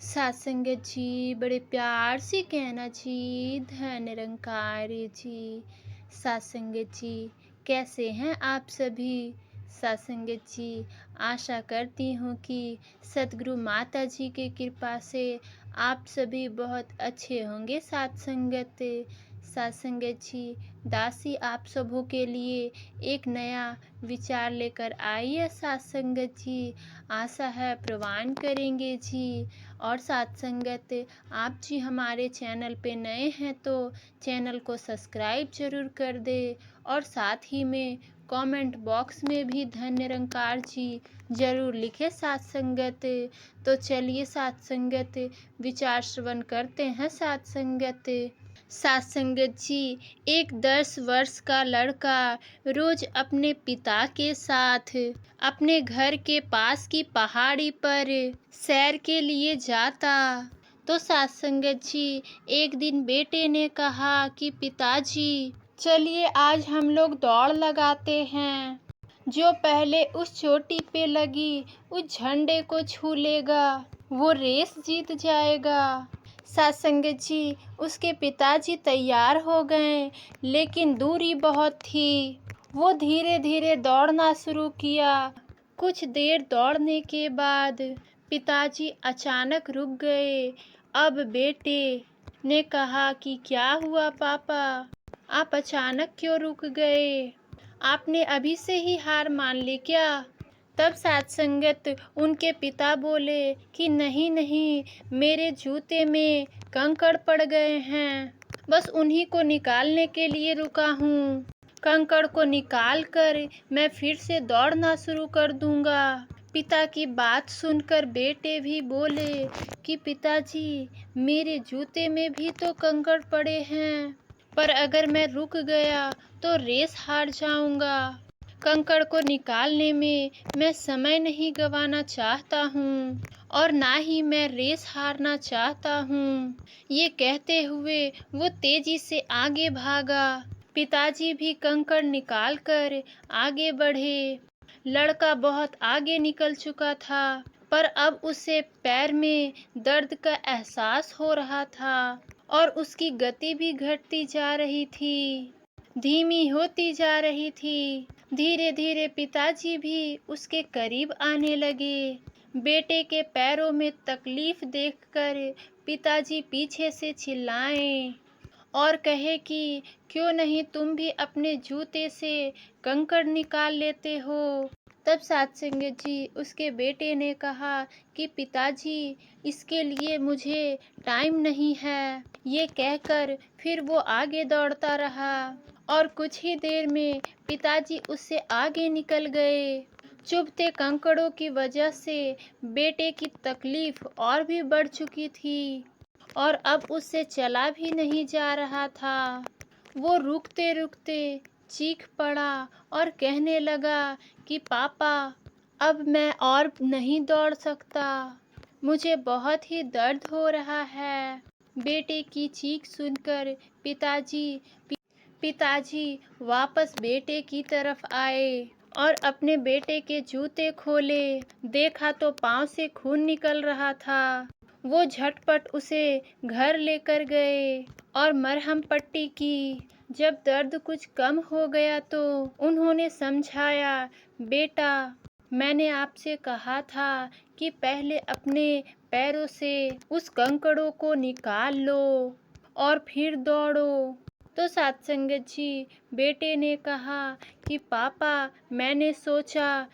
सात संगत जी बड़े प्यार से कहना जी धन निरंकारी जी। सात संगत जी कैसे हैं आप सभी। सात संगत जी आशा करती हूँ कि सद्गुरु माता जी की कृपा से आप सभी बहुत अच्छे होंगे। सात संगत सात संगत जी दासी आप सबों के लिए एक नया विचार लेकर आई है। सात संगत जी आशा है प्रवान करेंगे जी। और साथ संगत आप जी हमारे चैनल पे नए हैं तो चैनल को सब्सक्राइब जरूर कर दे और साथ ही में कमेंट बॉक्स में भी धन निरंकार जी जरूर लिखे। साथ संगत तो चलिए साथ संगत विचार श्रवण करते हैं। साथ संगत साथ संगत जी एक 10 वर्ष का लड़का रोज अपने पिता के साथ अपने घर के पास की पहाड़ी पर सैर के लिए जाता। तो साथ संगत जी एक दिन बेटे ने कहा कि पिताजी चलिए आज हम लोग दौड़ लगाते हैं। जो पहले उस चोटी पे लगी उस झंडे को छू लेगा वो रेस जीत जाएगा। साथ संगत जी उसके पिताजी तैयार हो गए लेकिन दूरी बहुत थी। वो धीरे धीरे दौड़ना शुरू किया। कुछ देर दौड़ने के बाद पिताजी अचानक रुक गए। अब बेटे ने कहा कि क्या हुआ पापा, आप अचानक क्यों रुक गए, आपने अभी से ही हार मान ली क्या। तब साथ संगत उनके पिता बोले कि नहीं नहीं मेरे जूते में कंकड़ पड़ गए हैं, बस उन्हीं को निकालने के लिए रुका हूँ। कंकड़ को निकाल कर मैं फिर से दौड़ना शुरू कर दूंगा। पिता की बात सुनकर बेटे भी बोले कि पिताजी मेरे जूते में भी तो कंकड़ पड़े हैं, पर अगर मैं रुक गया तो रेस हार जाऊंगा। कंकड़ को निकालने में मैं समय नहीं गंवाना चाहता हूँ और ना ही मैं रेस हारना चाहता हूँ। ये कहते हुए वो तेजी से आगे भागा। पिताजी भी कंकड़ निकालकर आगे बढ़े। लड़का बहुत आगे निकल चुका था पर अब उसे पैर में दर्द का एहसास हो रहा था और उसकी गति भी घटती जा रही थी, धीमी होती जा रही थी। धीरे धीरे पिताजी भी उसके करीब आने लगे। बेटे के पैरों में तकलीफ देखकर पिताजी पीछे से चिल्लाए और कहे कि क्यों नहीं तुम भी अपने जूते से कंकड़ निकाल लेते हो। तब सात संगत जी उसके बेटे ने कहा कि पिताजी इसके लिए मुझे टाइम नहीं है। ये कहकर फिर वो आगे दौड़ता रहा और कुछ ही देर में पिताजी उससे आगे निकल गए। चुभते कंकड़ों की वजह से बेटे की तकलीफ और भी बढ़ चुकी थी और अब उससे चला भी नहीं जा रहा था। वो रुकते रुकते चीख पड़ा और कहने लगा कि पापा अब मैं और नहीं दौड़ सकता, मुझे बहुत ही दर्द हो रहा है। बेटे की चीख सुनकर पिताजी वापस बेटे की तरफ आए और अपने बेटे के जूते खोले। देखा तो पांव से खून निकल रहा था। वो झटपट उसे घर लेकर गए और मरहम पट्टी की। जब दर्द कुछ कम हो गया तो उन्होंने समझाया, बेटा मैंने आपसे कहा था कि पहले अपने पैरों से उस कंकड़ों को निकाल लो और फिर दौड़ो। तो सात संगत जी बेटे ने कहा कि पापा मैंने सोचा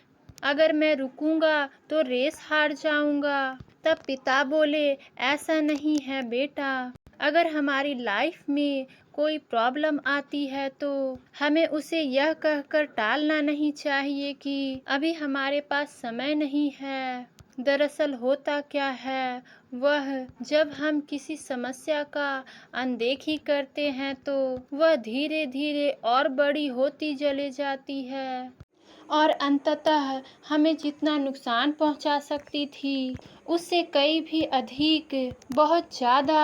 अगर मैं रुकूंगा तो रेस हार जाऊंगा। तब पिता बोले ऐसा नहीं है बेटा, अगर हमारी लाइफ में कोई प्रॉब्लम आती है तो हमें उसे यह कहकर टालना नहीं चाहिए कि अभी हमारे पास समय नहीं है। दरअसल होता क्या है वह जब हम किसी समस्या का अनदेखी करते हैं तो वह धीरे धीरे और बड़ी होती चली जाती है और अंततः हमें जितना नुकसान पहुंचा सकती थी उससे कई भी अधिक बहुत ज़्यादा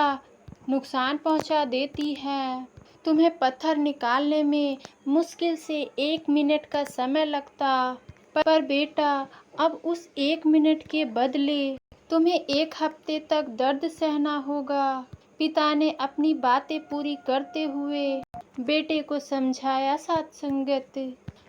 नुकसान पहुंचा देती है। तुम्हें पत्थर निकालने में मुश्किल से 1 मिनट का समय लगता, पर बेटा अब उस 1 मिनट के बदले तुम्हें 1 हफ्ते तक दर्द सहना होगा। पिता ने अपनी बातें पूरी करते हुए बेटे को समझाया।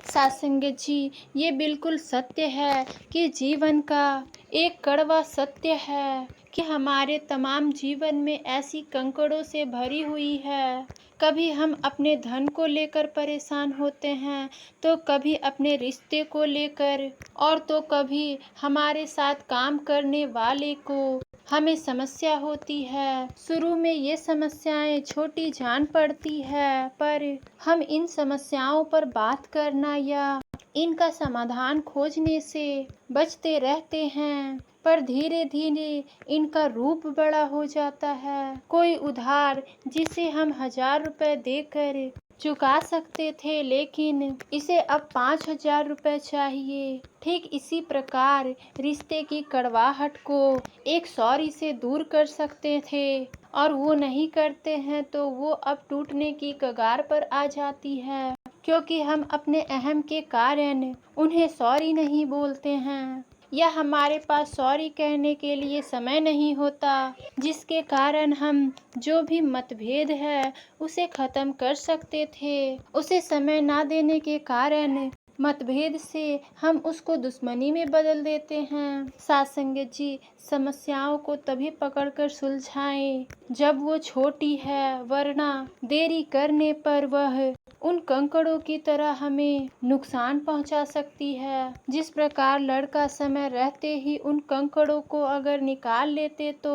सत्संगत जी, ये बिल्कुल सत्य है कि जीवन का एक कड़वा सत्य है कि हमारे तमाम जीवन में ऐसी कंकड़ों से भरी हुई है। कभी हम अपने धन को लेकर परेशान होते हैं, तो कभी अपने रिश्ते को लेकर, और तो कभी हमारे साथ काम करने वाले को हमें समस्या होती है। शुरू में ये समस्याएं छोटी जान पड़ती है, पर हम इन समस्याओं पर बात करना या इनका समाधान खोजने से बचते रहते हैं, पर धीरे धीरे इनका रूप बड़ा हो जाता है। कोई उधार जिसे हम 1000 रुपए देकर चुका सकते थे, लेकिन इसे अब 5000 रुपए चाहिए। ठीक इसी प्रकार रिश्ते की कड़वाहट को एक सॉरी से दूर कर सकते थे, और वो नहीं करते हैं तो वो अब टूटने की कगार पर आ जाती है, क्योंकि हम अपने अहम के कारण उन्हें सॉरी नहीं बोलते हैं, या हमारे पास सॉरी कहने के लिए समय नहीं होता, जिसके कारण हम जो भी मतभेद है उसे खत्म कर सकते थे। उसे समय ना देने के कारण मतभेद से हम उसको दुश्मनी में बदल देते हैं। सत्संगत जी, समस्याओं को तभी पकड़कर सुलझाएं जब वो छोटी है, वरना देरी करने पर वह उन कंकड़ों की तरह हमें नुकसान पहुंचा सकती है। जिस प्रकार लड़का समय रहते ही उन कंकड़ों को अगर निकाल लेते तो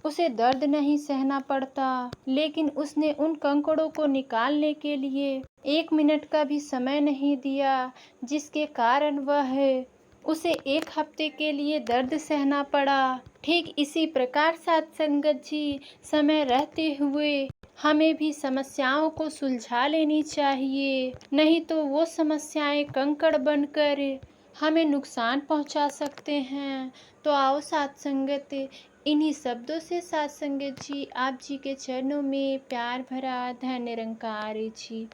उसे दर्द नहीं सहना पड़ता, लेकिन उसने उन कंकड़ों को निकालने के लिए 1 मिनट का भी समय नहीं दिया, जिसके कारण उसे 1 हफ्ते के लिए दर्द सहना पड़ा। ठीक इसी प्रकार सत्संगत जी, समय रहते हुए हमें भी समस्याओं को सुलझा लेनी चाहिए, नहीं तो वो समस्याएं कंकड़ बनकर हमें नुकसान पहुंचा सकते हैं। तो आओ सत्संगत, इन्हीं शब्दों से सत्संगत जी आप जी के चरणों में प्यार भरा धन्य निरंकार जी।